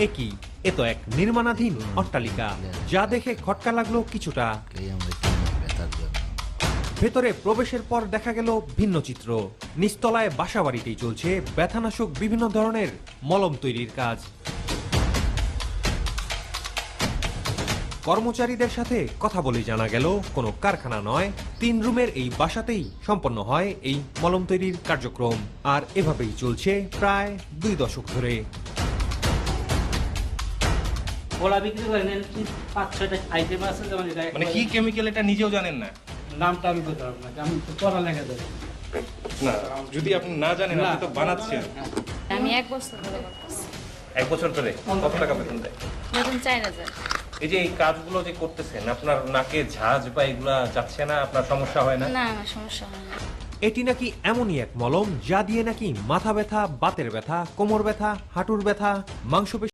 একই এ তো এক নির্মাণাধীন অট্টালিকা, যা দেখে খটকা লাগলো কিছুটা। ভেতরে প্রবেশের পর দেখা গেল ভিন্ন চিত্র। নিচতলায় বাসাবাড়িতেই চলছে ব্যথানাশক বিভিন্ন ধরনের মলম তৈরির কাজ। কর্মচারীদের সাথে কথা বলে জানা গেল কোনো কারখানা নয়, 3 রুমের এই বাসাতেই সম্পন্ন হয় এই মলম তৈরির কার্যক্রম। আর এভাবেই চলছে প্রায় 2 দশক ধরে। গোলা বিক্রি করেন 5-6টা আইটেম আছে, যেমন এটা মানে কি কেমিক্যাল এটা নিজেও জানেন না? নামটা আমি বলতে পারবো না, আমি তো পড়ালেখা করি না, যদি আপনি না জানেন আপনি তো বানাচ্ছেন। আমি 1 বছর ধরে করতেছি। 1 বছর ধরে কত টাকা বেতন দেয়? বেতন 4000। এই যে এই কাজগুলো যে করতেছেন, আপনার নাকে ঝাঁজ বা এগুলা যাচ্ছে না? আপনার সমস্যা হয় না? না, আমার সমস্যা হয় না। এটি নাকি এমনই এক মলম যা দিয়ে নাকি মাথা ব্যথা, বাতের ব্যথা, কোমর ব্যথা, হাঁটুর ব্যথা, মাংসপেশি